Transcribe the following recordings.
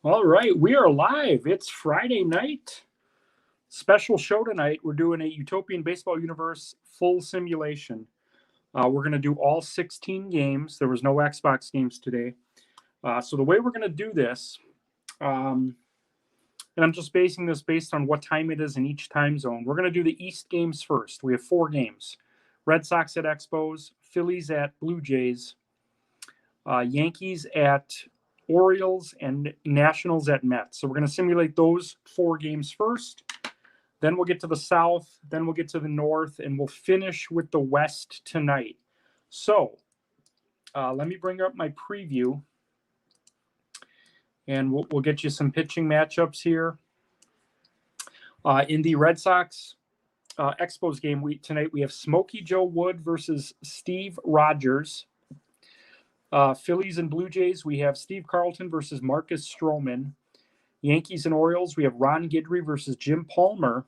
All right, we are live. It's Friday night. Special show tonight. We're doing a Utopian Baseball Universe full simulation. We're going to do all 16 games. There was no Xbox games today. So the way we're going to do this, and I'm just basing this based on what time it is in each time zone. We're going to do the East games first. We have 4 games. Red Sox at Expos, Phillies at Blue Jays, Yankees at Orioles, and Nationals at Mets. So we're going to simulate those 4 games first. Then we'll get to the South. Then we'll get to the North, and we'll finish with the West tonight. So let me bring up my preview, and we'll get you some pitching matchups here. In the Red Sox Expos game tonight, we have Smokey Joe Wood versus Steve Rogers. Phillies and Blue Jays, we have Steve Carlton versus Marcus Stroman. Yankees and Orioles, we have Ron Guidry versus Jim Palmer.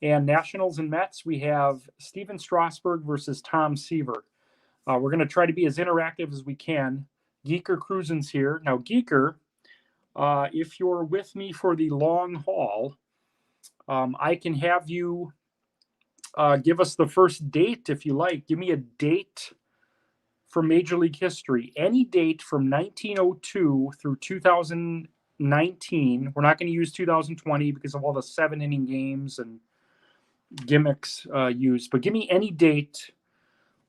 And Nationals and Mets, we have Steven Strasburg versus Tom Seaver. We're going to try to be as interactive as we can. Geeker Cruisin's here. Now, Geeker, if you're with me for the long haul, I can have you give us the first date if you like. Give me a date from Major League history. Any date from 1902 through 2019. We're not going to use 2020 because of all the 7-inning games and gimmicks used. But give me any date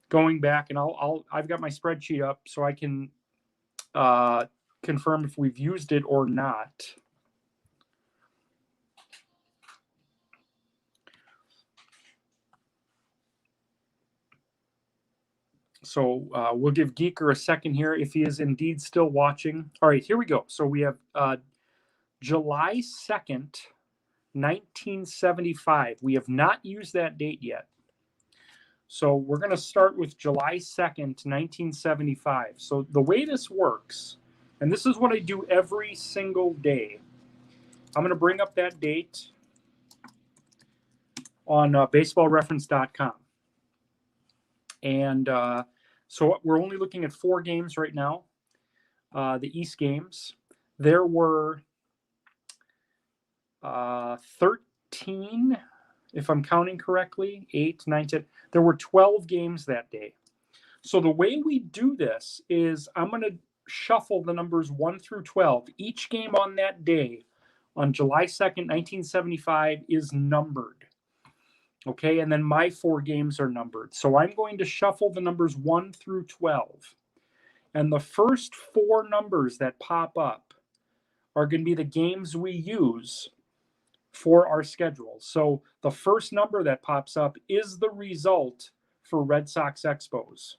going back, and I've got my spreadsheet up so I can confirm if we've used it or not. So we'll give Geeker a second here if he is indeed still watching. All right, here we go. So we have July 2nd, 1975. We have not used that date yet. So we're going to start with July 2nd, 1975. So the way this works, and this is what I do every single day, I'm going to bring up that date on baseballreference.com. And so we're only looking at 4 games right now, the East games. There were 13, if I'm counting correctly, 8, 9, 10. There were 12 games that day. So the way we do this is I'm going to shuffle the numbers 1 through 12. Each game on that day, on July 2nd, 1975, is numbered. Okay, and then my 4 games are numbered. So I'm going to shuffle the numbers 1 through 12. And the first 4 numbers that pop up are going to be the games we use for our schedule. So the first number that pops up is the result for Red Sox Expos.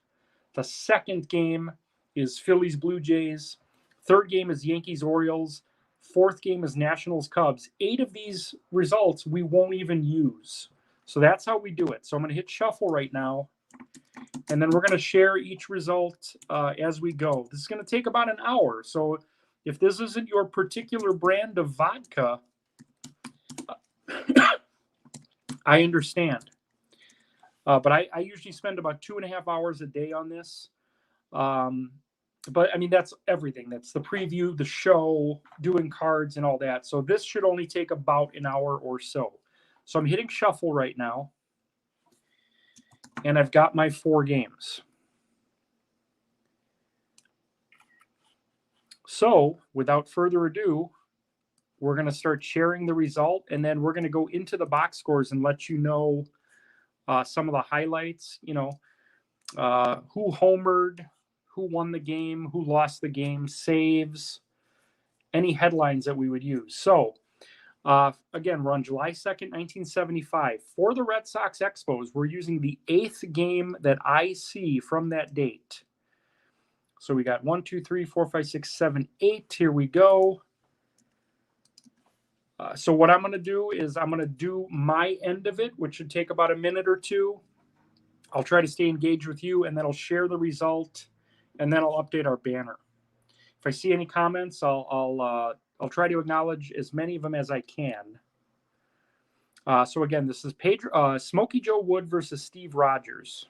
The second game is Phillies Blue Jays. Third game is Yankees Orioles. Fourth game is Nationals Cubs. 8 of these results we won't even use. So that's how we do it. So I'm going to hit shuffle right now, and then we're going to share each result as we go. This is going to take about an hour. So if this isn't your particular brand of vodka, I understand. But I usually spend about 2.5 hours a day on this. But I mean, that's everything. That's the preview, the show, doing cards and all that. So this should only take about an hour or so. So I'm hitting shuffle right now, and I've got my 4 games. So without further ado, we're going to start sharing the result, and then we're going to go into the box scores and let you know some of the highlights, you know, who homered, who won the game, who lost the game, saves, any headlines that we would use. So again, we're on July 2nd, 1975. For the Red Sox Expos, we're using the 8th game that I see from that date. So we got 1, 2, 3, 4, 5, 6, 7, 8. Here we go. So what I'm going to do is I'm going to do my end of it, which should take about a minute or 2. I'll try to stay engaged with you, and then I'll share the result, and then I'll update our banner. If I see any comments, I'll try to acknowledge as many of them as I can. So again, this is Smokey Joe Wood versus Steve Rogers.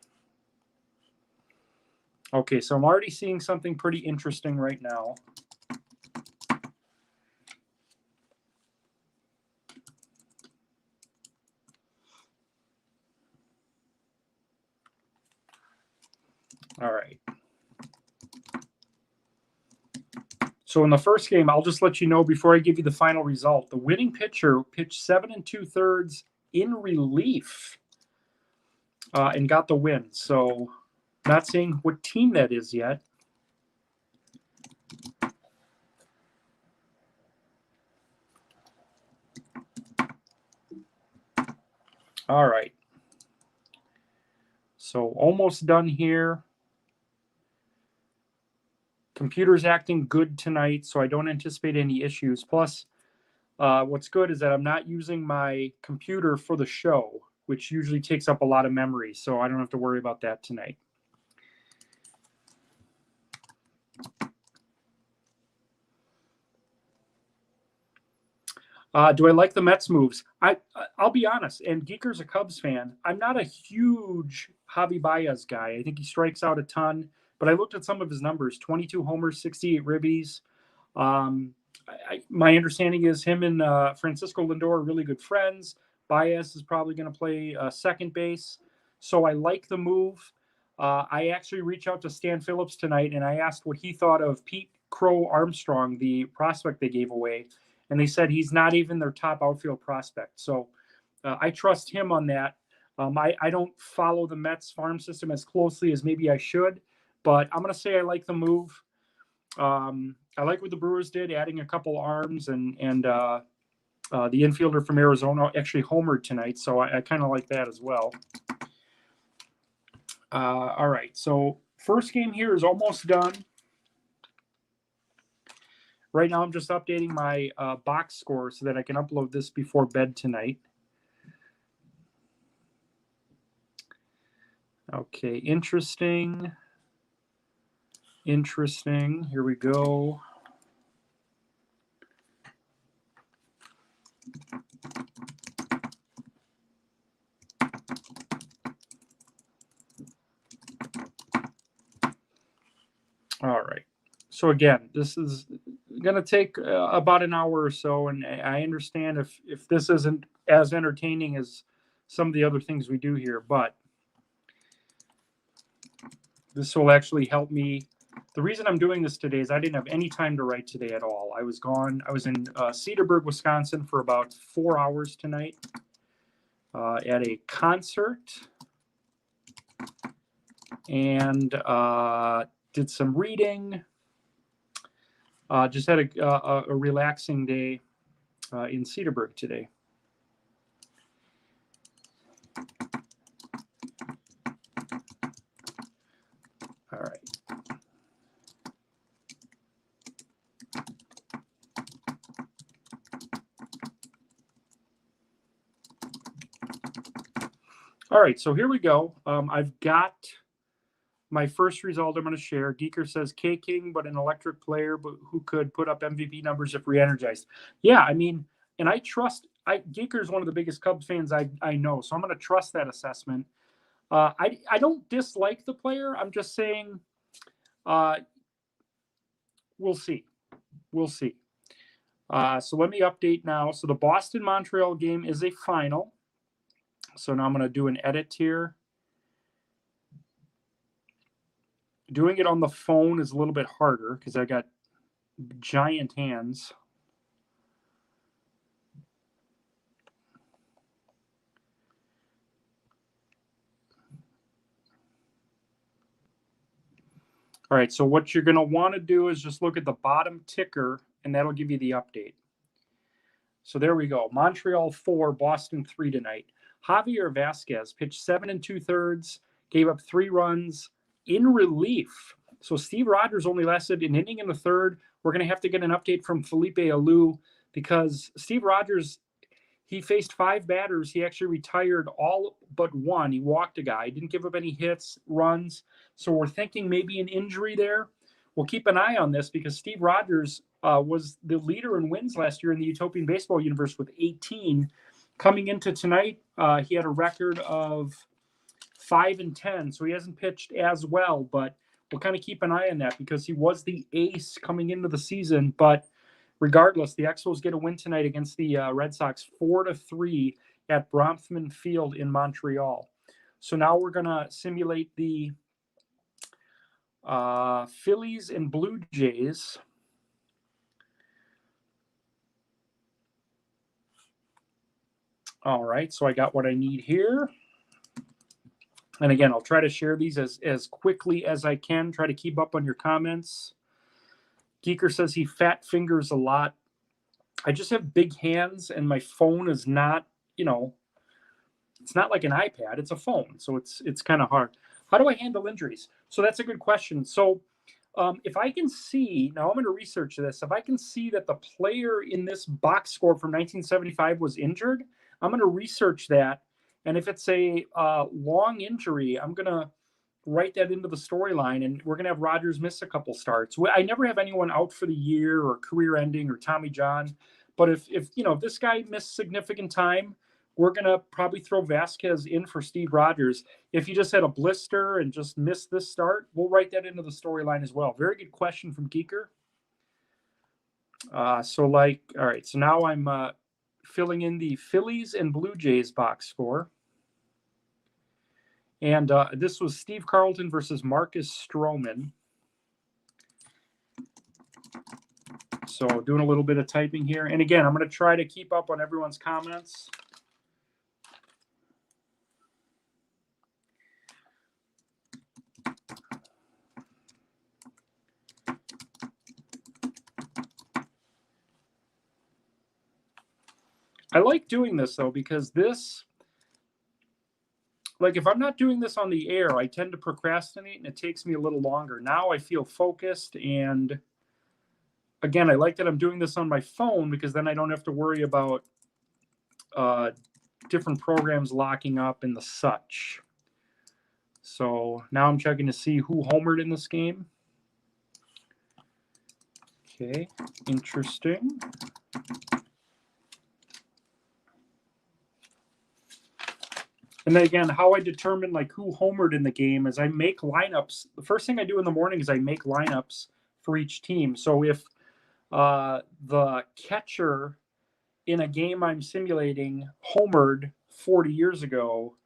Okay, so I'm already seeing something pretty interesting right now. All right. So in the first game, I'll just let you know before I give you the final result. The winning pitcher pitched 7 2/3 in relief and got the win. So not saying what team that is yet. All right. So almost done here. Computer's acting good tonight, so I don't anticipate any issues. Plus, what's good is that I'm not using my computer for the show, which usually takes up a lot of memory, so I don't have to worry about that tonight. Do I like the Mets moves? I'll be honest, and Geeker's a Cubs fan. I'm not a huge Javi Baez guy. I think he strikes out a ton, but I looked at some of his numbers: 22 homers, 68 ribbies. My understanding is him and Francisco Lindor are really good friends. Baez is probably going to play second base, so I like the move. I actually reached out to Stan Phillips tonight, and I asked what he thought of Pete Crow Armstrong, the prospect they gave away. And they said he's not even their top outfield prospect. So I trust him on that. I don't follow the Mets farm system as closely as maybe I should, but I'm going to say I like the move. I like what the Brewers did, adding a couple arms, and the infielder from Arizona actually homered tonight. So I kind of like that as well. All right. So first game here is almost done. Right now, I'm just updating my box score so that I can upload this before bed tonight. Okay, interesting. Here we go. All right. So again, this is going to take about an hour or so, and I understand if this isn't as entertaining as some of the other things we do here, but this will actually help me. The reason I'm doing this today is I didn't have any time to write today at all. I was gone. I was in Cedarburg, Wisconsin for about 4 hours tonight at a concert, and did some reading. Just had a relaxing day in Cedarburg today. All right. All right, so here we go. I've got my first result I'm going to share. Geeker says K-King, but an electric player, but who could put up MVP numbers if re-energized. Yeah, I mean, and I trust Geeker is one of the biggest Cubs fans I know, so I'm going to trust that assessment. I don't dislike the player. I'm just saying we'll see. We'll see. So let me update now. So the Boston-Montreal game is a final. So now I'm going to do an edit here. Doing it on the phone is a little bit harder because I got giant hands. All right, so what you're going to want to do is just look at the bottom ticker, and that'll give you the update. So there we go. Montreal 4, Boston 3 tonight. Javier Vasquez pitched 7 2/3, gave up 3 runs in relief. So Steve Rogers only lasted an inning in the third. We're going to have to get an update from Felipe Alou because Steve Rogers, he faced 5 batters. He actually retired all but 1. He walked a guy. He didn't give up any hits, runs. So we're thinking maybe an injury there. We'll keep an eye on this because Steve Rogers was the leader in wins last year in the Utopian Baseball universe with 18. Coming into tonight, he had a record of 5-10, so he hasn't pitched as well, but we'll kind of keep an eye on that because he was the ace coming into the season. But regardless, the Expos get a win tonight against the Red Sox 4-3 at Bronfman Field in Montreal. So now we're going to simulate the Phillies and Blue Jays. All right, so I got what I need here. And again, I'll try to share these as quickly as I can. Try to keep up on your comments. Geeker says he fat fingers a lot. I just have big hands, and my phone is not, it's not like an iPad. It's a phone, so it's kind of hard. How do I handle injuries? So that's a good question. So if I can see, now I'm going to research this. If I can see that the player in this box score from 1975 was injured, I'm going to research that. And if it's a long injury, I'm going to write that into the storyline, and we're going to have Rogers miss a couple starts. I never have anyone out for the year or career ending or Tommy John. But if this guy missed significant time, we're going to probably throw Vasquez in for Steve Rogers. If he just had a blister and just missed this start, we'll write that into the storyline as well. Very good question from Geeker. All right, so now I'm filling in the Phillies and Blue Jays box score. And this was Steve Carlton versus Marcus Stroman. So doing a little bit of typing here. And again, I'm going to try to keep up on everyone's comments. I like doing this, though, because this, like if I'm not doing this on the air, I tend to procrastinate and it takes me a little longer. Now I feel focused, and again, I like that I'm doing this on my phone because then I don't have to worry about different programs locking up and the such. So now I'm checking to see who homered in this game. Okay, interesting. And then again, how I determine like who homered in the game is I make lineups. The first thing I do in the morning is I make lineups for each team. So if the catcher in a game I'm simulating homered 40 years ago,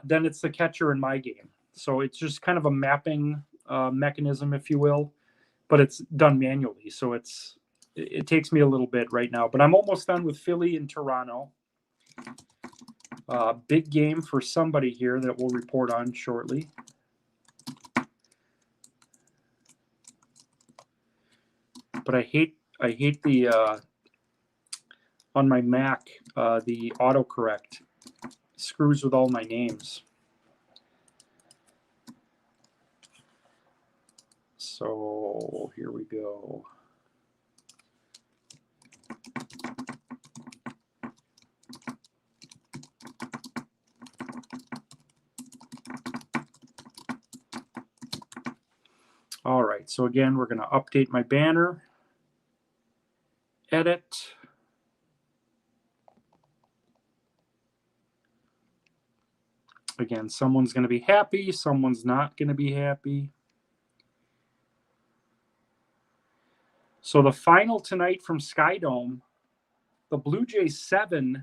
then it's the catcher in my game. So it's just kind of a mapping mechanism, if you will, but it's done manually. So it takes me a little bit right now, but I'm almost done with Philly and Toronto. Big game for somebody here that we'll report on shortly. But I hate the on my Mac the autocorrect screws with all my names. So here we go. All right, so again, we're going to update my banner, edit. Again, someone's going to be happy, someone's not going to be happy. So the final tonight from Skydome, the Blue Jays 7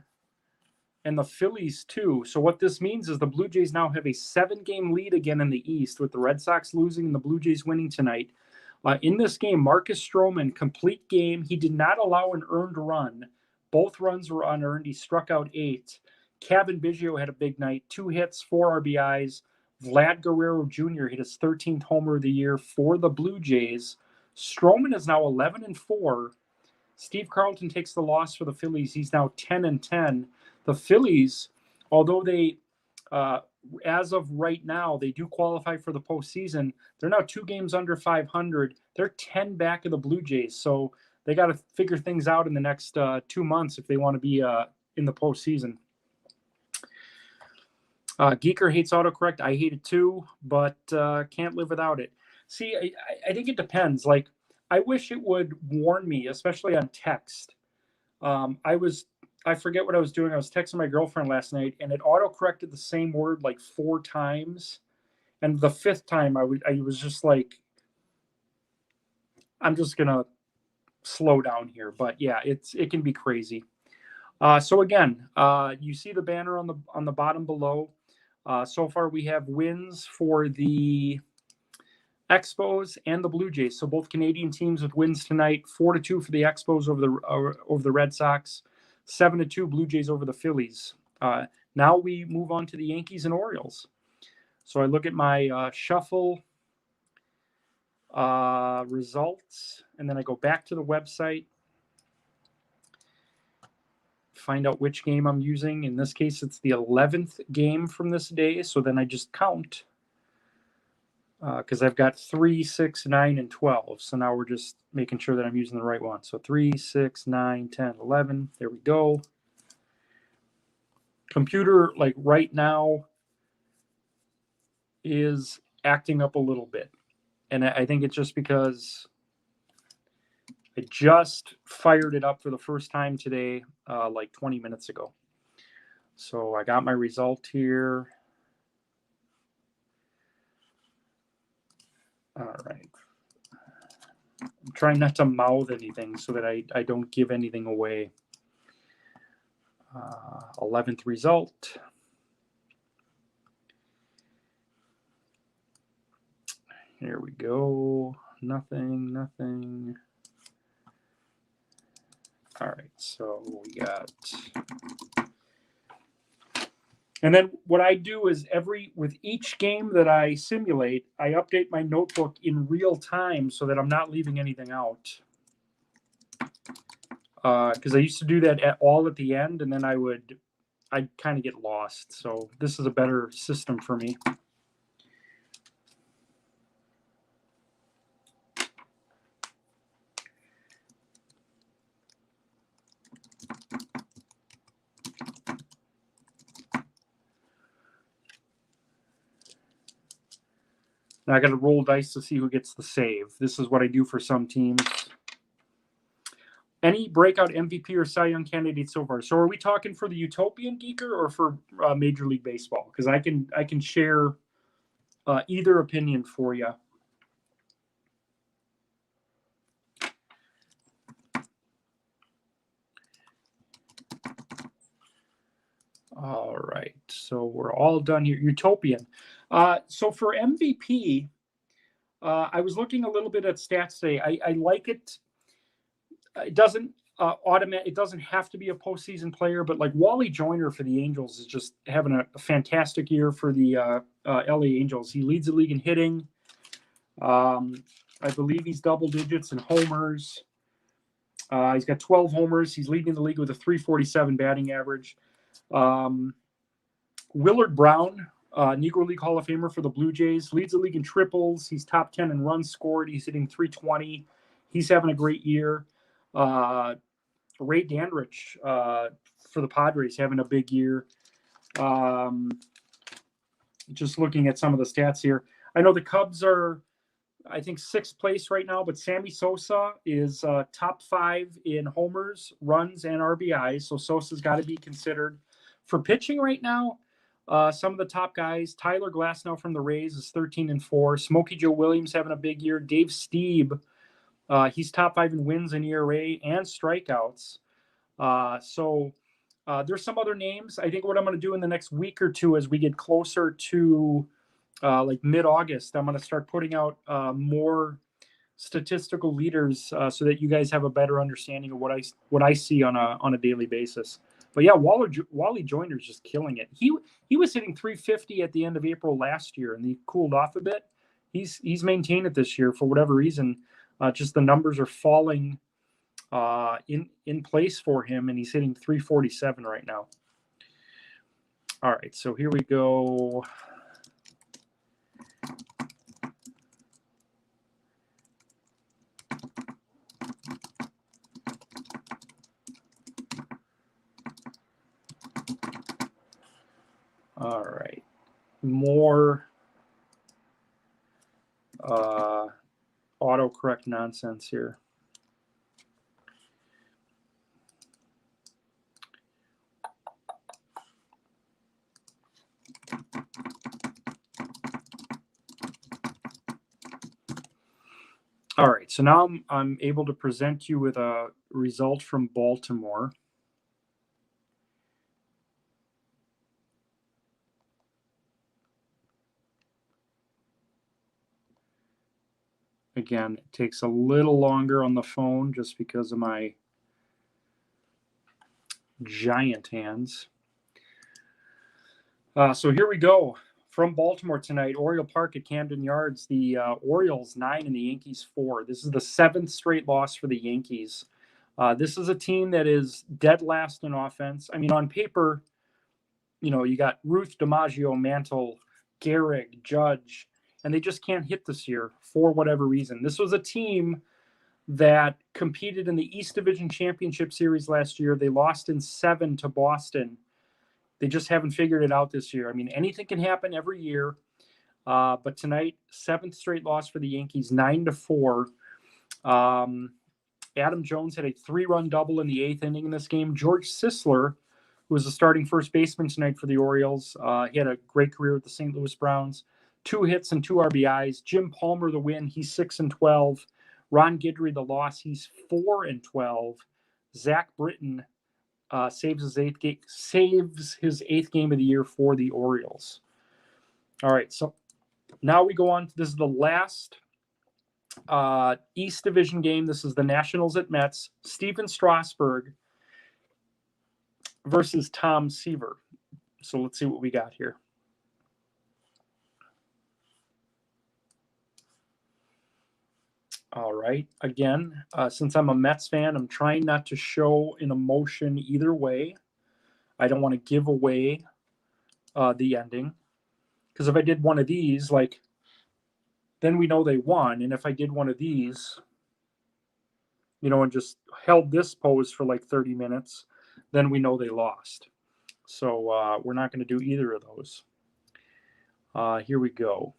and the Phillies 2. So what this means is the Blue Jays now have a 7-game lead again in the East, with the Red Sox losing and the Blue Jays winning tonight. In this game, Marcus Stroman, complete game. He did not allow an earned run. Both runs were unearned. He struck out 8. Kevin Biggio had a big night, 2 hits, 4 RBIs. Vlad Guerrero Jr. hit his 13th homer of the year for the Blue Jays. Stroman is now 11-4. Steve Carlton takes the loss for the Phillies. He's now 10-10. The Phillies, although they, as of right now, they do qualify for the postseason, they're now 2 games under 500. They're 10 back of the Blue Jays. So they got to figure things out in the next 2 months if they want to be in the postseason. Geeker hates autocorrect. I hate it too, but can't live without it. See, I think it depends. Like, I wish it would warn me, especially on text. I forget what I was doing. I was texting my girlfriend last night, and it auto-corrected the same word like 4 times. And the 5th time, I was just like, I'm just going to slow down here. But yeah, it can be crazy. So again, you see the banner on the bottom below. So far, we have wins for the Expos and the Blue Jays. So both Canadian teams with wins tonight. 4-2 for the Expos over the Red Sox. 7-2 Blue Jays over the Phillies. Now we move on to the Yankees and Orioles. So I look at my shuffle results, and then I go back to the website, find out which game I'm using. In this case, it's the 11th game from this day. So then I just count. Because I've got 3, 6, 9, and 12. So now we're just making sure that I'm using the right one. So 3, 6, 9, 10, 11. There we go. Computer, like right now, is acting up a little bit. And I think it's just because I just fired it up for the first time today, like 20 minutes ago. So I got my result here. All right. I'm trying not to mouth anything so that I don't give anything away. 11th result. Here we go. Nothing. All right, so we got... And then what I do is with each game that I simulate, I update my notebook in real time so that I'm not leaving anything out. Because I used to do that at the end, and then I'd kind of get lost. So this is a better system for me. Now I got to roll dice to see who gets the save. This is what I do for some teams. Any breakout MVP or Cy Young candidates so far? So are we talking for the Utopian Geeker or for Major League Baseball? Because I can share either opinion for you. All right, so we're all done here. Utopian. So for MVP, I was looking a little bit at stats today. I like it. It doesn't it doesn't have to be a postseason player, but like Wally Joyner for the Angels is just having a fantastic year for the LA Angels. He leads the league in hitting. I believe he's double digits in homers. He's got 12 homers. He's leading the league with a 347 batting average. Willard Brown, Negro League Hall of Famer for the Blue Jays, leads the league in triples. He's top 10 in runs scored. He's hitting 320. He's having a great year. Ray Dandridge for the Padres having a big year. Just looking at some of the stats here. I know the Cubs are, I think, 6th place right now, but Sammy Sosa is top 5 in homers, runs, and RBIs. So Sosa's got to be considered. For pitching right now, some of the top guys, Tyler Glasnow from the Rays is 13-4. Smokey Joe Williams having a big year. Dave Stieb, he's top 5 in wins and ERA and strikeouts. So there's some other names. I think what I'm going to do in the next week or two as we get closer to like mid-August, I'm going to start putting out more statistical leaders so that you guys have a better understanding of what I see on a daily basis. But yeah, Wally Joyner's just killing it. He was hitting 350 at the end of April last year, and he cooled off a bit. He's maintained it this year for whatever reason. Just the numbers are falling in place for him, and he's hitting 347 right now. All right, so here we go. All right, more autocorrect nonsense here. All right, so now I'm able to present you with a result from Baltimore. Again, it takes a little longer on the phone just because of my giant hands. So here we go. From Baltimore tonight, Oriole Park at Camden Yards. The Orioles 9 and the Yankees 4. This is the 7th straight loss for the Yankees. This is a team that is dead last in offense. I mean, on paper, you got Ruth, DiMaggio, Mantle, Gehrig, Judge, and they just can't hit this year for whatever reason. This was a team that competed in the East Division Championship Series last year. They lost in 7 to Boston. They just haven't figured it out this year. I mean, anything can happen every year. But tonight, 7th straight loss for the Yankees, 9-4. Adam Jones had a 3-run double in the 8th inning in this game. George Sisler, who was the starting first baseman tonight for the Orioles, he had a great career with the St. Louis Browns. 2 hits and 2 RBIs. Jim Palmer, the win, he's 6-12. Ron Guidry, the loss, he's 4-12. Zach Britton saves his 8th game of the year for the Orioles. All right, so now we go on. This is the last East Division game. This is the Nationals at Mets. Steven Strasburg versus Tom Seaver. So let's see what we got here. All right. Again, since I'm a Mets fan, I'm trying not to show an emotion either way. I don't want to give away the ending. Because if I did one of these, then we know they won. And if I did one of these, and just held this pose for 30 minutes, then we know they lost. So we're not going to do either of those. Here we go.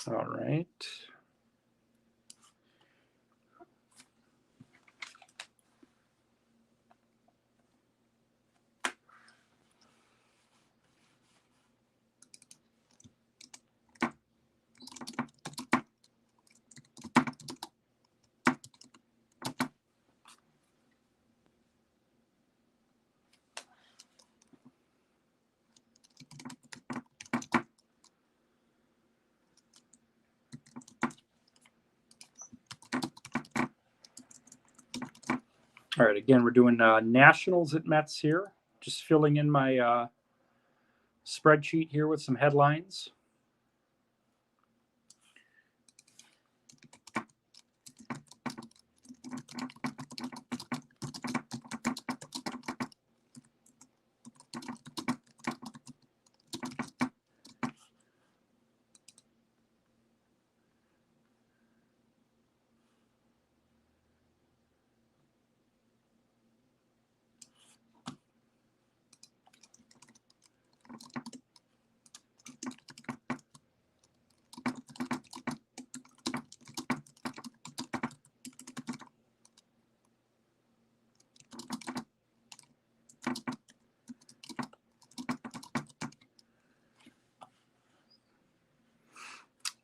All right. All right, again, we're doing Nationals at Mets here. Just filling in my spreadsheet here with some headlines.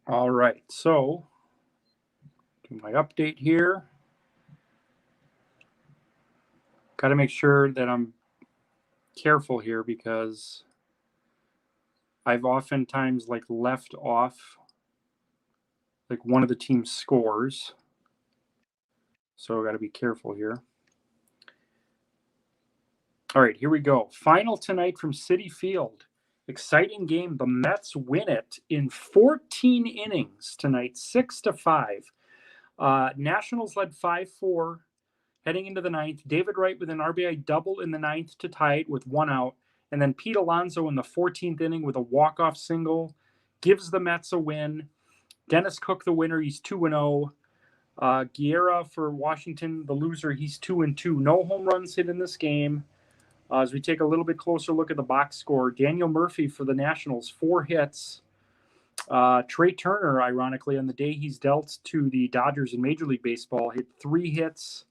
All right, so do my update here. Got to make sure that I'm careful here because I've oftentimes left off one of the team's scores. So I got to be careful here. All right, here we go. Final tonight from Citi Field. Exciting game. The Mets win it in 14 innings tonight, 6-5. Nationals led 5-4 heading into the 9th. David Wright with an RBI double in the 9th to tie it with 1 out. And then Pete Alonso in the 14th inning with a walk-off single gives the Mets a win. Dennis Cook, the winner, he's 2-0. Guerra for Washington, the loser, he's 2-2. No home runs hit in this game. As we take a little bit closer look at the box score, Daniel Murphy for the Nationals, 4 hits. Trey Turner, ironically, on the day he's dealt to the Dodgers in Major League Baseball, hit 3 hits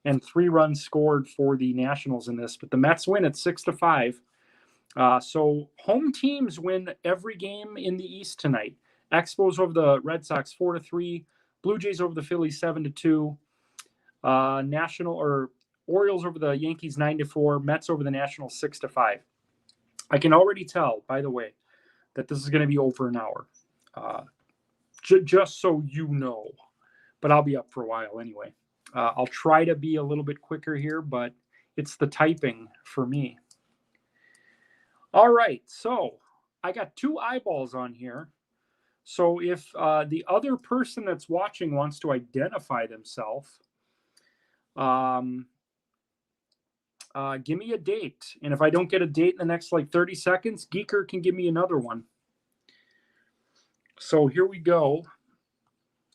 and 3 runs scored for the Nationals in this. But the Mets win at 6-5. So home teams win every game in the East tonight. Expos over the Red Sox 4-3. Blue Jays over the Phillies 7-2. Orioles over the Yankees 9-4, Mets over the Nationals 6-5. I can already tell, by the way, that this is going to be over an hour. just so you know. But I'll be up for a while anyway. I'll try to be a little bit quicker here, but it's the typing for me. All right, so I got 2 eyeballs on here. So if the other person that's watching wants to identify themselves, give me a date. And if I don't get a date in the next like 30 seconds, Geeker can give me another one. So here we go.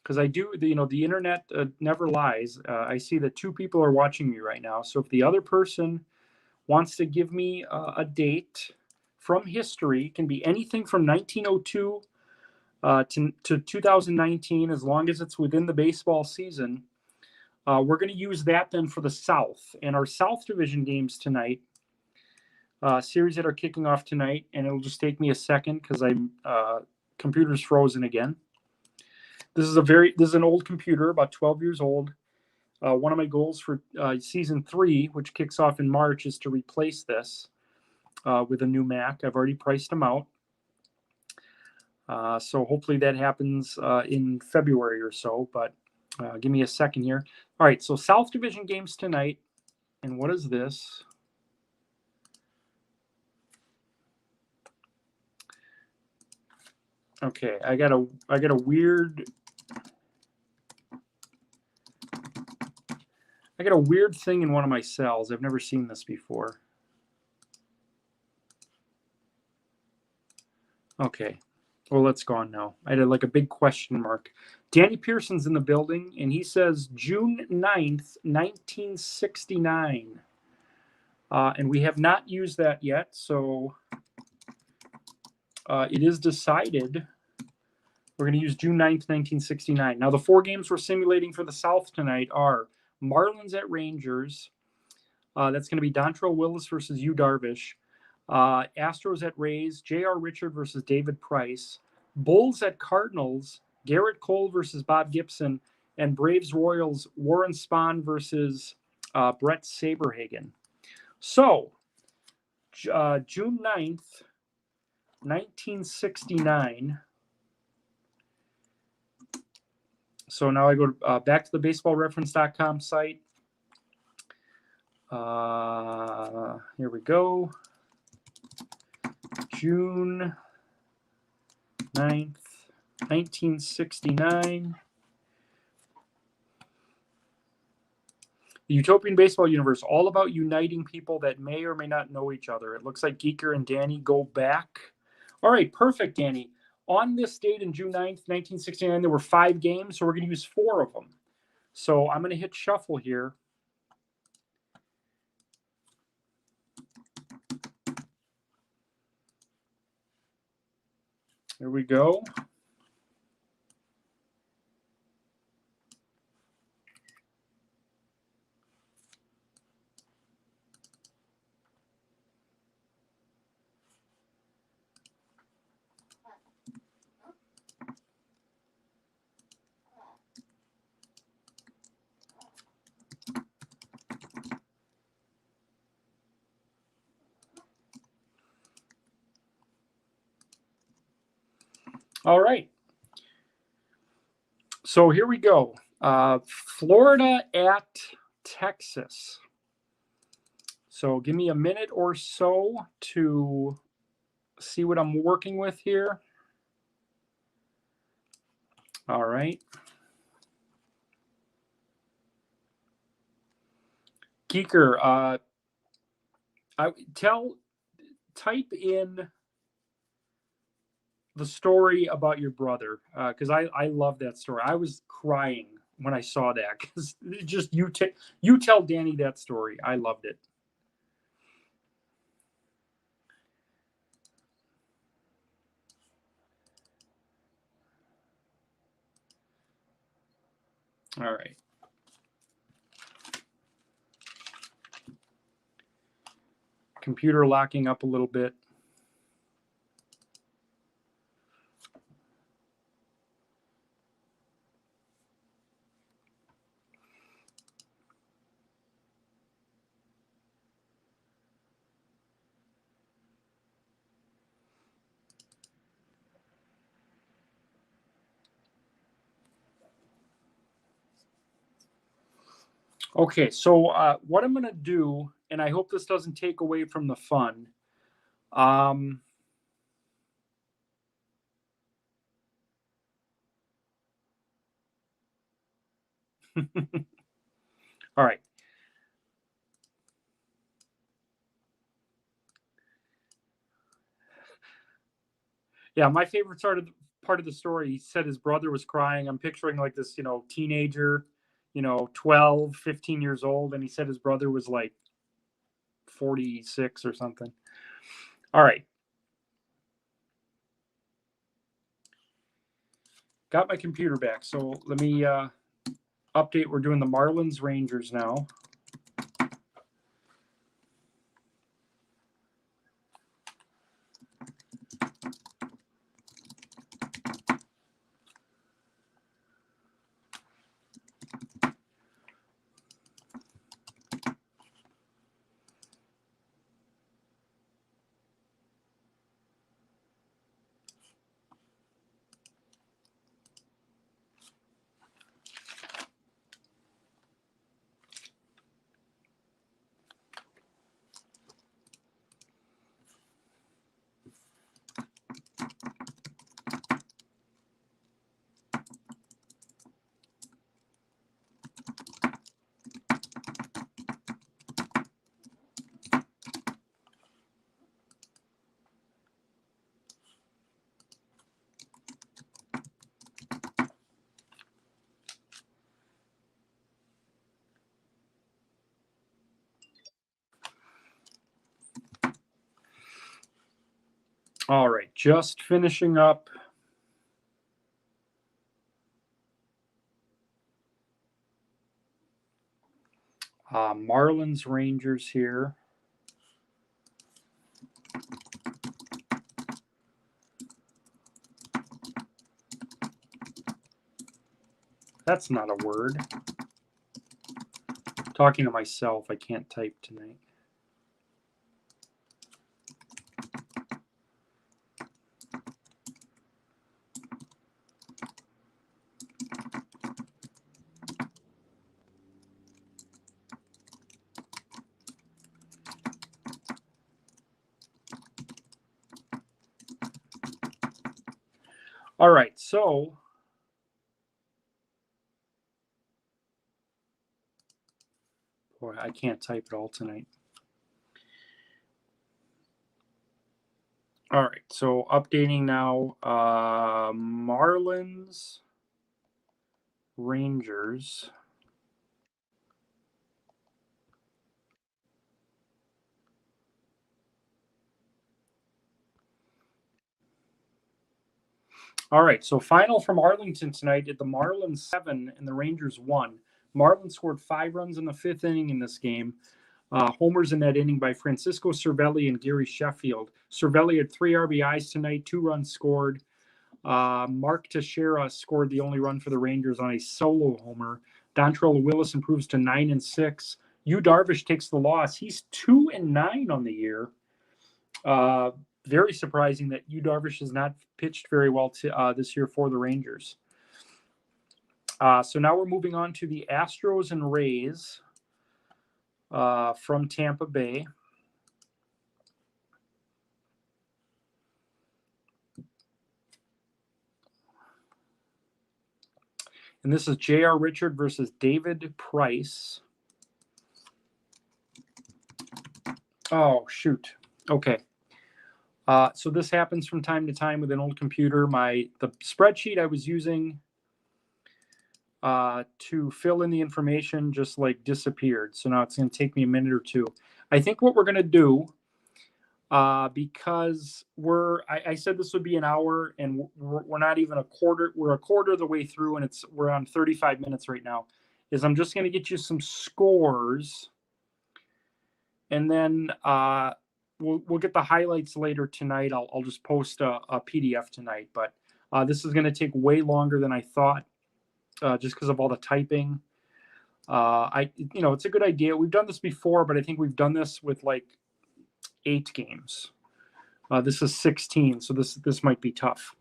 Because I do, the internet never lies. I see that 2 people are watching me right now. So if the other person wants to give me a date from history, it can be anything from 1902 to 2019, as long as it's within the baseball season. We're going to use that then for the South. And our South Division games tonight, series that are kicking off tonight, and it'll just take me a second because I'm computer's frozen again. This is an old computer, about 12 years old. One of my goals for season 3, which kicks off in March, is to replace this with a new Mac. I've already priced them out. So hopefully that happens in February or so, but give me a second here. All right, so South Division games tonight. And what is this? Okay, I got a weird thing in one of my cells. I've never seen this before. Okay. Well, it's gone now. I had like a big question mark. Danny Pearson's in the building, and he says June 9th, 1969. And we have not used that yet, so it is decided we're going to use June 9th, 1969. Now, the 4 games we're simulating for the South tonight are Marlins at Rangers. That's going to be Dontrelle Willis versus Yu Darvish. Astros at Rays, J.R. Richard versus David Price. Bulls at Cardinals, Garrett Cole versus Bob Gibson. And Braves Royals, Warren Spahn versus Brett Saberhagen. So, June 9th, 1969. So now I go back to the baseballreference.com site. Here we go. June 9th, 1969. The Utopian Baseball Universe, all about uniting people that may or may not know each other. It looks like Geeker and Danny go back. All right, perfect, Danny. On this date in June 9th, 1969, there were 5 games, so we're going to use 4 of them. So I'm going to hit shuffle here. There we go. All right. So here we go. Florida at Texas. So give me a minute or so to see what I'm working with here. All right. Geeker, type in the story about your brother, because I love that story. I was crying when I saw that, because just you tell Danny that story. I loved it. All right. Computer locking up a little bit. Okay, so what I'm going to do, and I hope this doesn't take away from the fun. Um, all right. Yeah, my favorite part of the story, he said his brother was crying. I'm picturing like this, teenager, 12, 15 years old, and he said his brother was like 46 or something. All right. Got my computer back. So let me update. We're doing the Marlins Rangers now. All right, just finishing up. Marlins Rangers here. That's not a word. Talking to myself, I can't type tonight. All right, so boy, I can't type at all tonight. All right, so updating now. Marlins Rangers. All right, so final from Arlington tonight at the Marlins 7 and the Rangers 1. Marlins scored 5 runs in the 5th inning in this game. Homers in that inning by Francisco Cervelli and Gary Sheffield. Cervelli had 3 RBIs tonight, 2 runs scored. Mark Teixeira scored the only run for the Rangers on a solo homer. Dontrell Willis improves to 9-6. Yu Darvish takes the loss. He's 2-9 on the year. Very surprising that Yu Darvish has not pitched very well this year for the Rangers. So now we're moving on to the Astros and Rays from Tampa Bay. And this is J.R. Richard versus David Price. Oh, shoot. Okay. So this happens from time to time with an old computer. The spreadsheet I was using to fill in the information just like disappeared. So now it's going to take me a minute or two. I think what we're going to do, because I said this would be an hour, and we're not even a quarter. We're a quarter of the way through, and we're on 35 minutes right now. Is I'm just going to get you some scores, and then we'll get the highlights later tonight. I'll just post a PDF tonight, but this is going to take way longer than I thought, just because of all the typing. It's a good idea. We've done this before, but I think we've done this with like 8 games. This is 16, so this might be tough.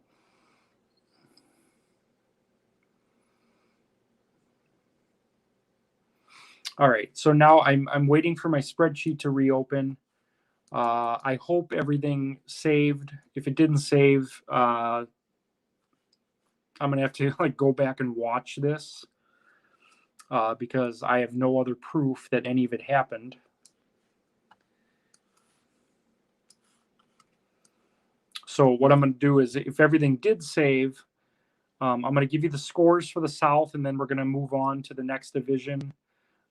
All right, so now I'm waiting for my spreadsheet to reopen. I hope everything saved. If it didn't save, I'm gonna have to like go back and watch this because I have no other proof that any of it happened. So what I'm gonna do is, if everything did save, I'm gonna give you the scores for the South, and then we're gonna move on to the next division.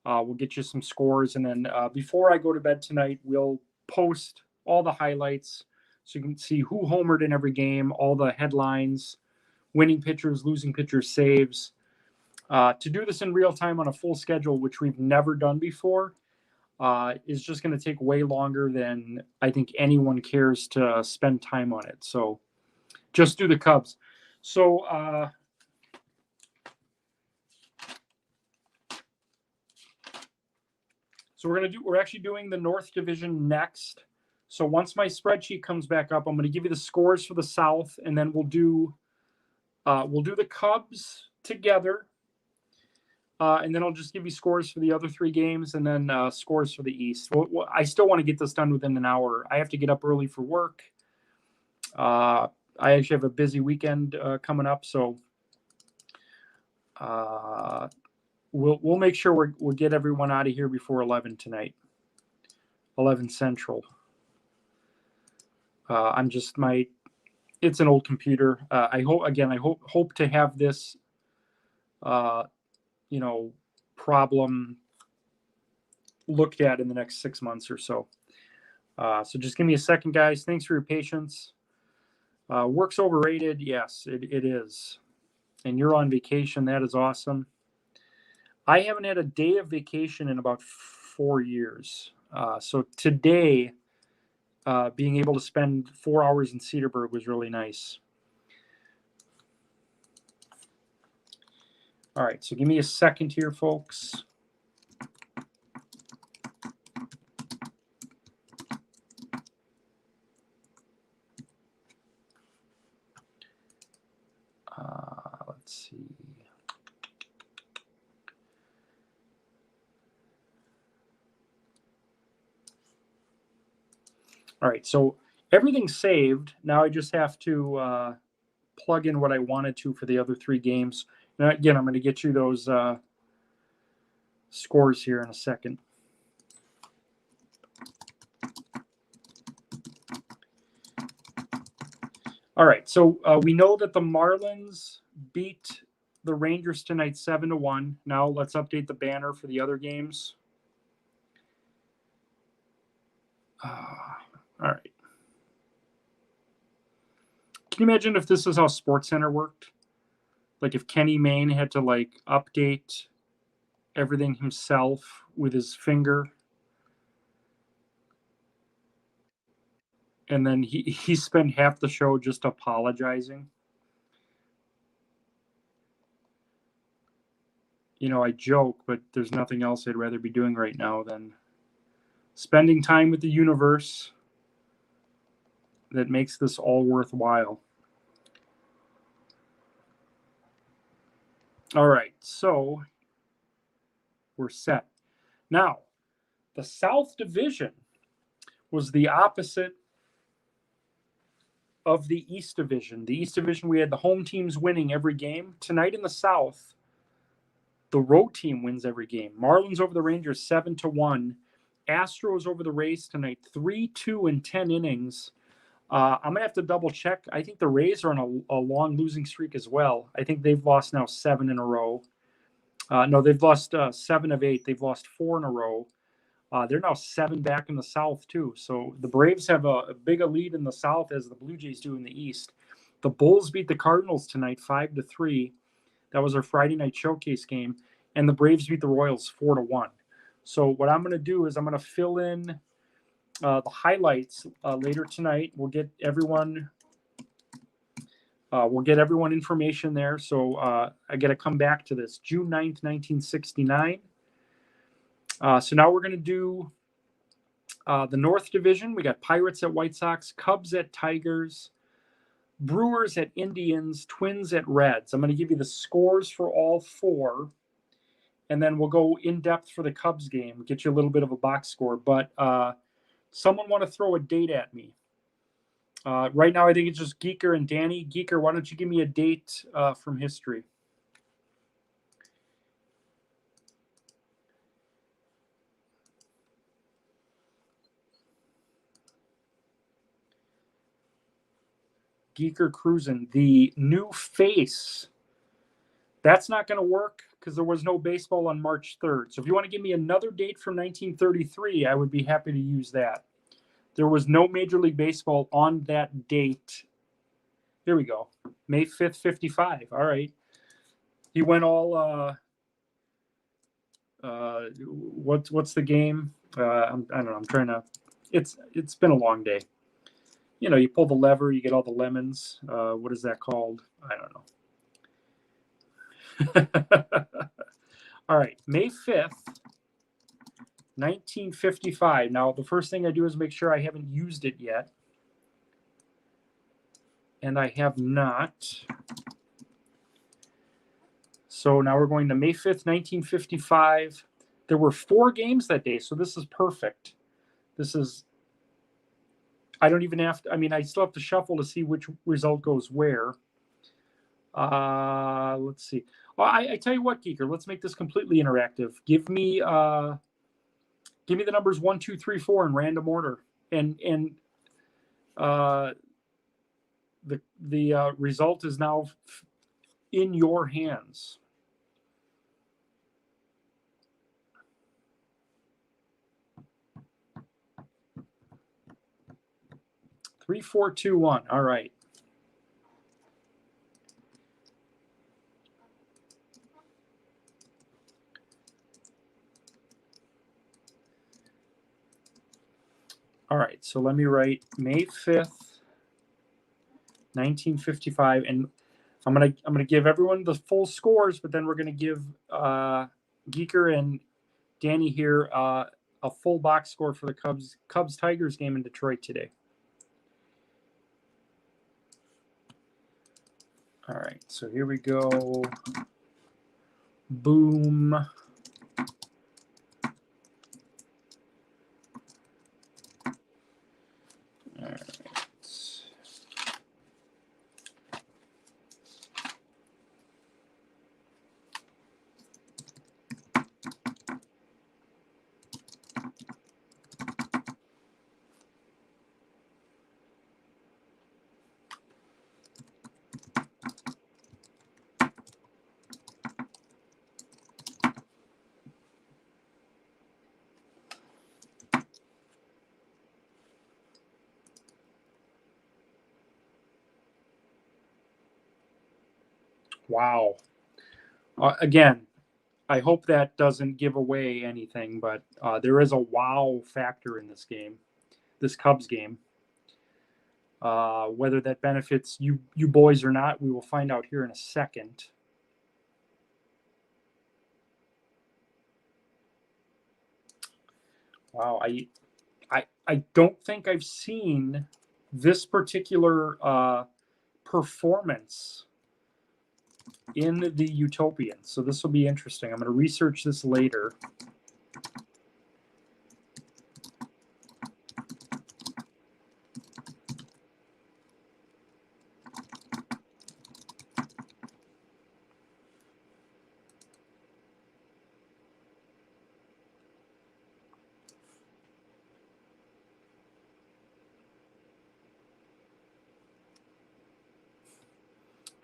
We'll get you some scores, and then before I go to bed tonight, we'll post all the highlights so you can see who homered in every game, all the headlines, winning pitchers, losing pitchers, saves. To do this in real time on a full schedule, which we've never done before, is just going to take way longer than I think anyone cares to spend time on it. So just do the Cubs. So we're actually doing the North Division next. So once my spreadsheet comes back up, I'm going to give you the scores for the South, and then we'll do the Cubs together, and then I'll just give you scores for the other three games, and then scores for the East. I still want to get this done within an hour. I have to get up early for work. I actually have a busy weekend coming up, so we'll make sure we'll get everyone out of here before 11 tonight, 11 Central. It's an old computer. I hope to have this, problem looked at in the next 6 months or so. So just give me a second, guys. Thanks for your patience. Work's overrated. Yes, it is. And you're on vacation. That is awesome. I haven't had a day of vacation in about 4 years. So today, being able to spend 4 hours in Cedarburg was really nice. All right, so give me a second here, folks. Let's see. All right, so everything's saved. Now I just have to plug in what I wanted to for the other three games. Now, again, I'm going to get you those scores here in a second. All right, so we know that the Marlins beat the Rangers tonight 7-1. Now let's update the banner for the other games. All right. Can you imagine if this is how SportsCenter worked? Like if Kenny Mayne had to like update everything himself with his finger, and then he spent half the show just apologizing. I joke, but there's nothing else I'd rather be doing right now than spending time with the universe that makes this all worthwhile. All right, so we're set. Now, the South Division was the opposite of the East Division. The East Division, we had the home teams winning every game. Tonight in the South, the road team wins every game. Marlins over the Rangers 7-1. Astros over the Rays tonight 3-2 in 10 innings. I'm going to have to double check. I think the Rays are on a long losing streak as well. I think they've lost now 7 in a row. No, they've lost 7 of 8. They've lost 4 in a row. They're now 7 back in the South, too. So the Braves have a big lead in the South as the Blue Jays do in the East. The Bulls beat the Cardinals tonight 5-3. That was our Friday night showcase game. And the Braves beat the Royals 4-1. So what I'm going to do is I'm going to fill in the highlights later tonight. We'll get everyone information there. So I got to come back to this. June 9th, 1969. So now we're going to do the North Division. We got Pirates at White Sox, Cubs at Tigers, Brewers at Indians, Twins at Reds. I'm going to give you the scores for all 4. and then we'll go in depth for the Cubs game, get you a little bit of a box score. But someone want to throw a date at me? Right now, I think it's just Geeker and Danny. Geeker, why don't you give me a date from history? Geeker cruising. The new face. That's not going to work because there was no baseball on March 3rd. So if you want to give me another date from 1933, I would be happy to use that. There was no Major League Baseball on that date. Here we go. May 5th, 55. All right. He went all, what's the game? I don't know. I'm trying to, it's been a long day. You know, you pull the lever, you get all the lemons. What is that called? I don't know. All right, May 5th, 1955. Now, the first thing I do is make sure I haven't used it yet. And I have not. So now we're going to May 5th, 1955. There were 4 games that day, so this is perfect. This is, I don't even have to, I mean, I still have to shuffle to see which result goes where. Let's see. Well, I tell you what, Geeker, let's make this completely interactive. Give me the numbers 1, 2, 3, 4 in random order, and the result is now in your hands. Three, 4, 2, 1. All right. All right, so let me write May 5th, 1955, and I'm gonna give everyone the full scores, but then we're gonna give Geeker and Danny here a full box score for the Cubs Tigers game in Detroit today. All right, so here we go. Boom. All right. Wow. Again, I hope that doesn't give away anything, but there is a wow factor in this game, this Cubs game. Whether that benefits you boys or not, we will find out here in a second. Wow, I don't think I've seen this particular performance in the Utopian, so this will be interesting. I'm going to research this later.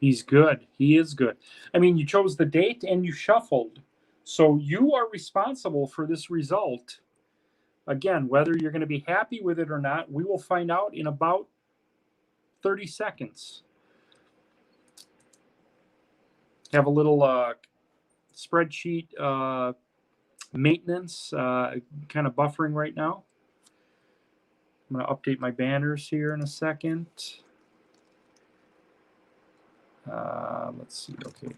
He's good. He is good. I mean, you chose the date and you shuffled. So you are responsible for this result. Again, whether you're going to be happy with it or not, we will find out in about 30 seconds. Have a little spreadsheet maintenance kind of buffering right now. I'm going to update my banners here in a second. Let's see. Okay.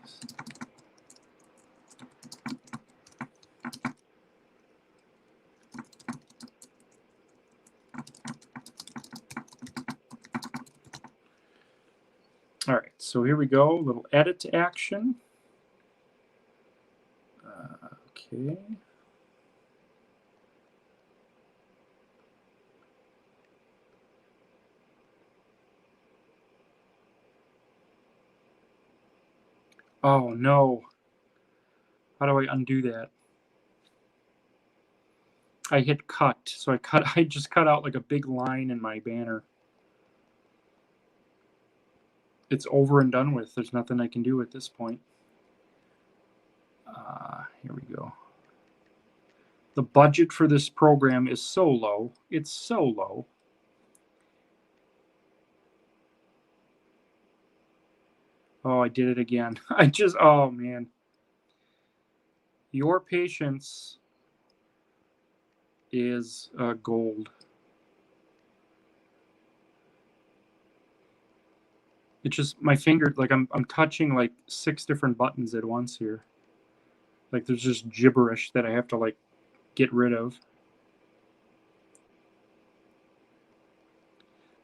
All right. So here we go. A little edit action. Okay. Oh no. How do I undo that? I hit cut, so I just cut out like a big line in my banner. It's over and done with. There's nothing I can do at this point. Here we go. The budget for this program is so low. It's so low. Oh, I did it again. Oh man. Your patience is gold. It's just my finger, like I'm touching like 6 different buttons at once here. Like there's just gibberish that I have to like get rid of.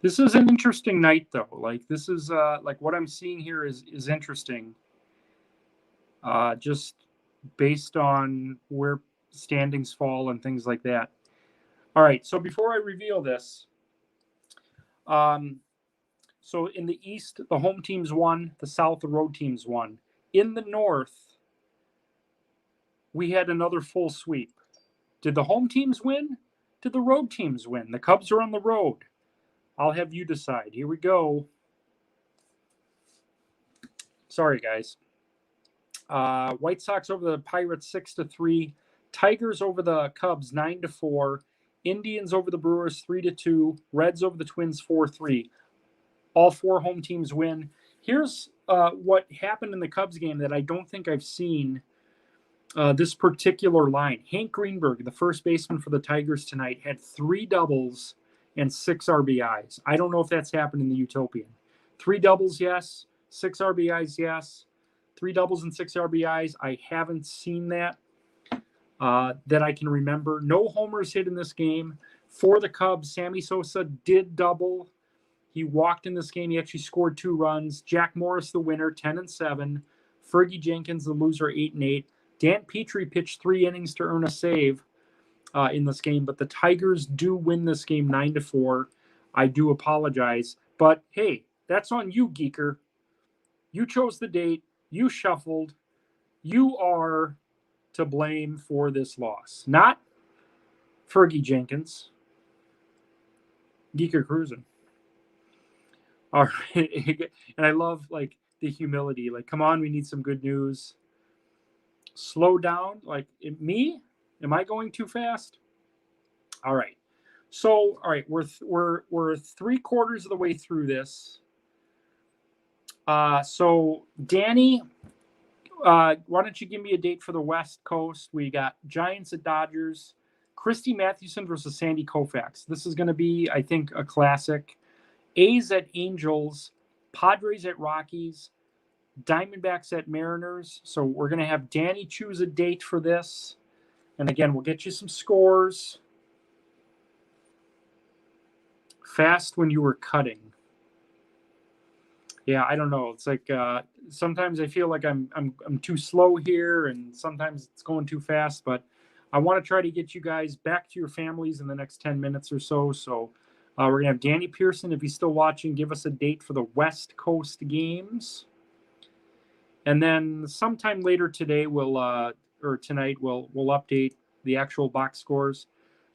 This is an interesting night though. Like this is like what I'm seeing here is interesting. Just based on where standings fall and things like that. All right, so before I reveal this, so in the East, the home teams won. The South, the road teams won. In the North, we had another full sweep. Did the home teams win? Did the road teams win? The Cubs are on the road. I'll have you decide. Here we go. Sorry, guys. White Sox over the Pirates 6-3. Tigers over the Cubs 9-4. Indians over the Brewers 3-2. Reds over the Twins 4-3. All 4 home teams win. Here's what happened in the Cubs game that I don't think I've seen this particular line. Hank Greenberg, the first baseman for the Tigers tonight, had 3 doubles and 6 RBIs. I don't know if that's happened in the Utopian. 3 doubles, yes. 6 RBIs, yes. 3 doubles and 6 RBIs. I haven't seen that I can remember. No homers hit in this game. For the Cubs, Sammy Sosa did double. He walked in this game. He actually scored 2 runs. Jack Morris, the winner, 10-7. Fergie Jenkins, the loser, 8-8. Dan Petrie pitched 3 innings to earn a save in this game, but the Tigers do win this game 9-4. I do apologize, but hey, that's on you, Geeker. You chose the date. You shuffled. You are to blame for this loss, not Fergie Jenkins. Geeker cruising. All right, and I love like the humility. Like, come on, we need some good news. Slow down. Like me, am I going too fast? All right. So, all right, we're 3/4 of the way through this. So Danny, why don't you give me a date for the West Coast? We got Giants at Dodgers, Christy Mathewson versus Sandy Koufax. This is going to be, I think, a classic. A's at Angels, Padres at Rockies, Diamondbacks at Mariners. So we're going to have Danny choose a date for this. And again, we'll get you some scores. Fast when you were cutting. Yeah, I don't know. It's like sometimes I feel like I'm too slow here, and sometimes it's going too fast. But I want to try to get you guys back to your families in the next 10 minutes or so. So we're gonna have Danny Pearson, if he's still watching, give us a date for the West Coast games, and then sometime later today or tonight we'll update the actual box scores.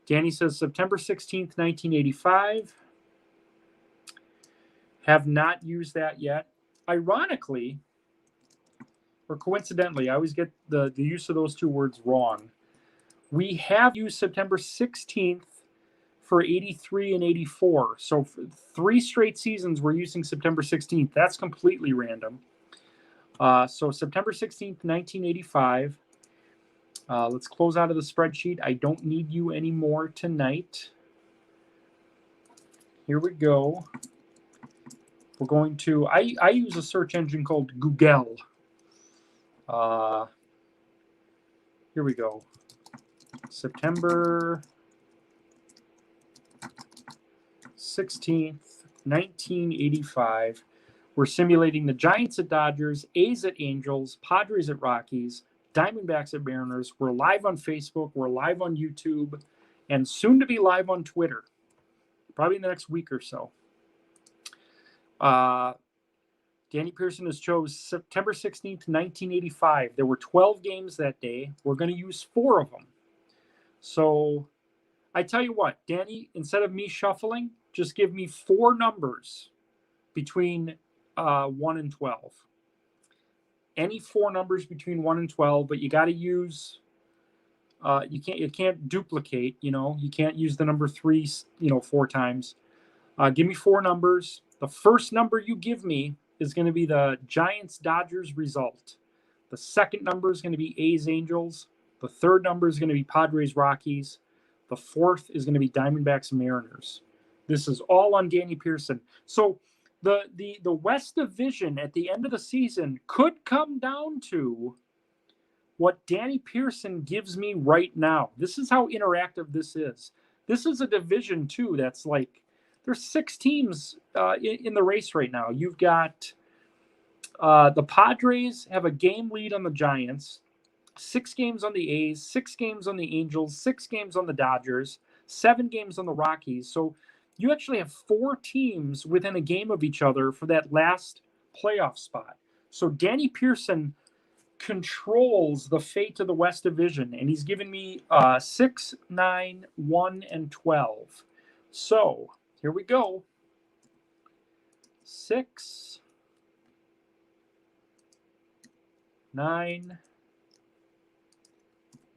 Danny says September 16th, 1985. Have not used that yet. Ironically, or coincidentally, I always get the use of those 2 words wrong. We have used September 16th for 83 and 84. So for 3 straight seasons, we're using September 16th. That's completely random. So September 16th, 1985. Let's close out of the spreadsheet. I don't need you anymore tonight. Here we go. We're going to, I use a search engine called Google. Here we go. September 16th, 1985. We're simulating the Giants at Dodgers, A's at Angels, Padres at Rockies, Diamondbacks at Mariners. We're live on Facebook. We're live on YouTube. And soon to be live on Twitter. Probably in the next week or so. Danny Pearson has chose September 16th, 1985. There were 12 games that day. We're going to use 4 of them. So I tell you what, Danny, instead of me shuffling, just give me 4 numbers between 1 and 12. Any 4 numbers between 1 and 12, but you got to use, you can't duplicate, you can't use the number 3, 4 times. Give me 4 numbers. The first number you give me is going to be the Giants-Dodgers result. The second number is going to be A's-Angels. The third number is going to be Padres-Rockies. The fourth is going to be Diamondbacks-Mariners. This is all on Danny Pearson. So the West Division at the end of the season could come down to what Danny Pearson gives me right now. This is how interactive this is. This is a division, too, that's like, there's 6 teams in the race right now. You've got the Padres have a game lead on the Giants, 6 games on the A's, 6 games on the Angels, 6 games on the Dodgers, 7 games on the Rockies. So you actually have 4 teams within a game of each other for that last playoff spot. So Danny Pearson controls the fate of the West Division, and he's given me 6, 9, 1, and 12. So here we go. 6, 9,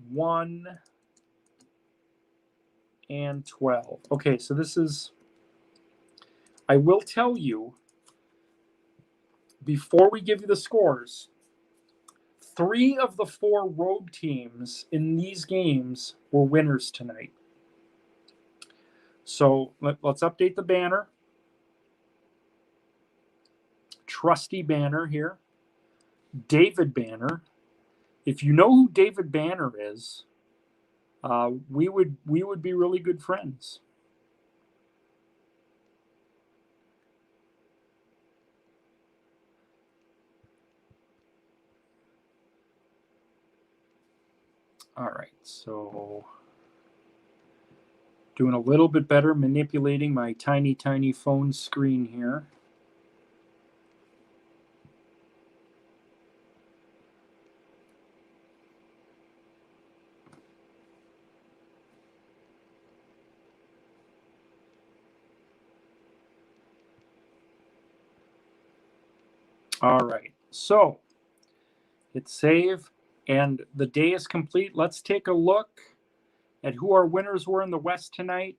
1, and 12. Okay, so this is, I will tell you, before we give you the scores, 3 of the 4 road teams in these games were winners tonight. So let's update the banner. Trusty Banner here. David Banner. If you know who David Banner is, we would be really good friends. All right, so doing a little bit better manipulating my tiny, tiny phone screen here. All right, so hit save, and the day is complete. Let's take a look at who our winners were in the West tonight.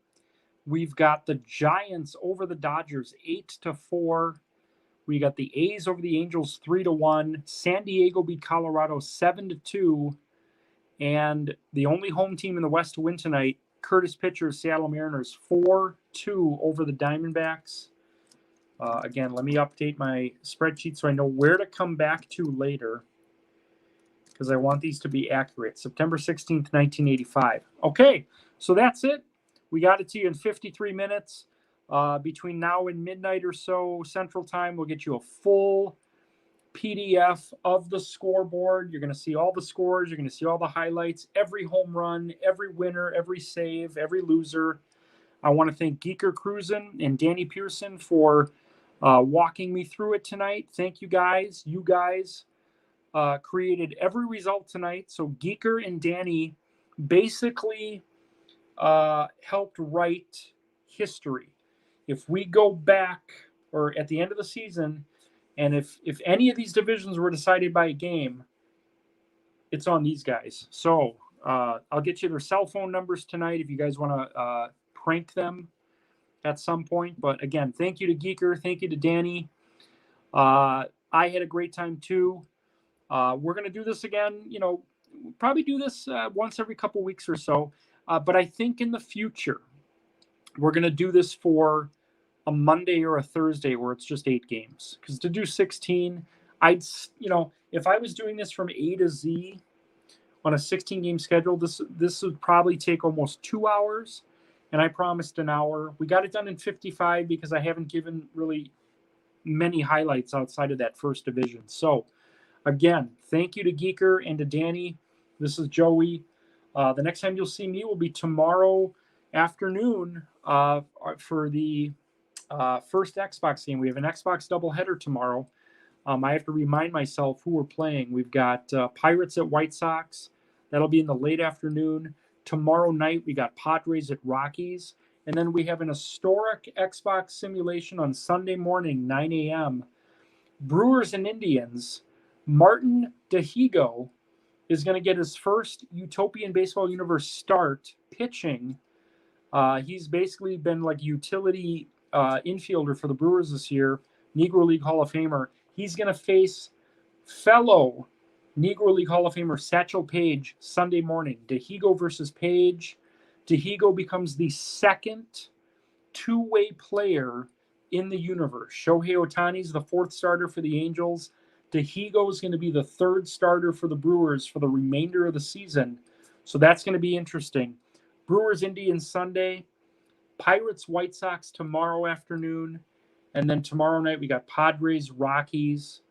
We've got the Giants over the Dodgers 8-4. We got the A's over the Angels 3-1. San Diego beat Colorado 7-2. And the only home team in the West to win tonight, Curtis Pitcher's Seattle Mariners 4-2 over the Diamondbacks. Again, let me update my spreadsheet so I know where to come back to later, because I want these to be accurate. September 16th, 1985. Okay, so that's it. We got it to you in 53 minutes. Between now and midnight or so Central Time, we'll get you a full PDF of the scoreboard. You're going to see all the scores. You're going to see all the highlights, every home run, every winner, every save, every loser. I want to thank Geeker Cruisin' and Danny Pearson for walking me through it tonight. Thank you guys. You guys created every result tonight. So Geeker and Danny basically helped write history. If we go back, or at the end of the season, and if any of these divisions were decided by a game, it's on these guys. So I'll get you their cell phone numbers tonight if you guys want to prank them at some point. But again, thank you to Geeker. Thank you to Danny. I had a great time too. We're going to do this again, probably do this once every couple weeks or so. But I think in the future, we're going to do this for a Monday or a Thursday where it's just 8 games. Because to do 16, if I was doing this from A to Z on a 16-game schedule, this would probably take almost 2 hours. And I promised an hour. We got it done in 55 because I haven't given really many highlights outside of that first division. So Again, thank you to Geeker and to Danny. This is Joey. The next time you'll see me will be tomorrow afternoon for the first Xbox game. We have an Xbox doubleheader tomorrow. I have to remind myself who we're playing. We've got Pirates at White Sox. That'll be in the late afternoon. Tomorrow night, we got Padres at Rockies. And then we have an historic Xbox simulation on Sunday morning, 9 a.m. Brewers and Indians. Martin Dahigo is going to get his first Utopian Baseball Universe start pitching. He's basically been like utility infielder for the Brewers this year, Negro League Hall of Famer. He's going to face fellow Negro League Hall of Famer Satchel Paige Sunday morning. Dahigo versus Paige. Dahigo becomes the second two-way player in the universe. Shohei Ohtani's the fourth starter for the Angels. Dahigo is going to be the third starter for the Brewers for the remainder of the season. So that's going to be interesting. Brewers Indians Sunday, Pirates White Sox tomorrow afternoon, and then tomorrow night we got Padres Rockies.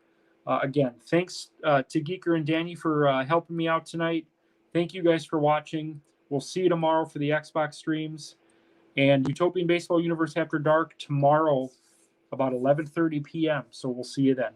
Again, thanks to Geeker and Danny for helping me out tonight. Thank you guys for watching. We'll see you tomorrow for the Xbox streams. And Utopian Baseball Universe After Dark tomorrow about 11:30 p.m. So we'll see you then.